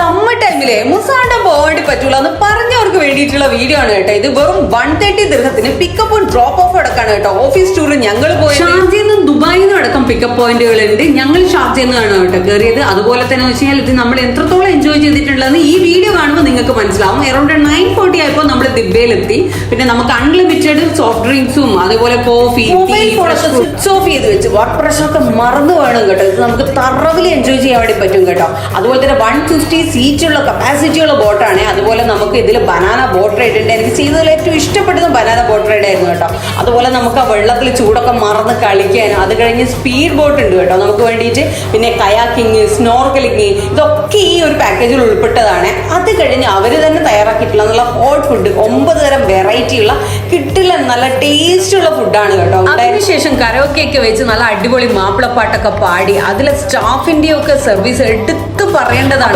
Summer ടൈമിലെ മുസാണ്ട പോകാൻ വേണ്ടി പറ്റൂല എന്ന് പറഞ്ഞവർക്ക് വേണ്ടിയിട്ടുള്ള വീഡിയോ ആണ് കേട്ടോ. ഇത് വെറും 130 ദിർഹത്തിന് പിക്കപ്പ് ആൻഡ് ഡ്രോപ്പ് ഓഫ് അടക്കാണ് കേട്ടോ. ഓഫീസ് ടൂർ ഞങ്ങൾ പോയി ഷാർജയിൽ നിന്നും ദുബായിൽ നിന്നും അടക്കം പിക്കപ്പ് പോയിന്റുകൾ ഉണ്ട്. ഞങ്ങൾ ഷാർജയിൽ നിന്നാണ് കേട്ടോ കയറിയത്. അതുപോലെ തന്നെ വെച്ച് കഴിഞ്ഞാൽ ഇത് നമ്മൾ എത്രത്തോളം എൻജോയ് ചെയ്തിട്ടുള്ളതെന്ന് ഈ വീഡിയോ കാണുമ്പോൾ നിങ്ങൾക്ക് മനസ്സിലാവും. അറൌണ്ട് 9:40 ആയപ്പോൾ നമ്മൾ ദിബയിലെത്തി. പിന്നെ നമുക്ക് അൺലിമിറ്റഡ് സോഫ്റ്റ് ഡ്രിങ്ക്സും അതേപോലെ കോഫി സ്വിച്ച് ഓഫ് ചെയ്ത് വെച്ച് വർക്ക് പ്രഷറൊക്കെ മറന്നു വേണം കേട്ടോ. ഇത് നമുക്ക് തറവിൽ എൻജോയ് ചെയ്യാൻ വേണ്ടി പറ്റും കേട്ടോ. അതുപോലെ തന്നെ 150 സീറ്റുള്ള കപ്പാസിറ്റിയുള്ള ബോട്ടാണ്. അതുപോലെ നമുക്ക് ഇതിൽ ബനാന ബോട്ട് റൈഡ് ഉണ്ട്. എനിക്ക് ചെയ്തതിൽ ഏറ്റവും ഇഷ്ടപ്പെട്ടത് ബനാന ബോട്ട് റൈഡ് ആയിരുന്നു കേട്ടോ. അതുപോലെ നമുക്ക് ആ വെള്ളത്തിൽ ചൂടൊക്കെ മറന്ന് കളിക്കാനും അത് കഴിഞ്ഞ് സ്പീഡ് ബോട്ട് ഉണ്ട് കേട്ടോ നമുക്ക് വേണ്ടിയിട്ട്. പിന്നെ കയാക്കിങ്, സ്നോർക്കലിങ് ഇതൊക്കെ ഈ ഒരു പാക്കേജിൽ ഉൾപ്പെട്ടതാണ്. അത് കഴിഞ്ഞ് അവർ തന്നെ തയ്യാറാക്കിയിട്ടുള്ള നല്ല ഹോട്ട് ഫുഡ് 9 തരം വെറൈറ്റി ഉള്ള കിട്ടില്ല നല്ല ടേസ്റ്റ് ഉള്ള ഫുഡാണ് കേട്ടോ. അതിനുശേഷം കരോക്കെ വെച്ച് നല്ല അടിപൊളി മാപ്പിളപ്പാട്ടൊക്കെ പാടി അതിലെ സ്റ്റാഫിന്റെ ഒക്കെ സർവീസ് എടുത്ത് പറയേണ്ടതാണ്.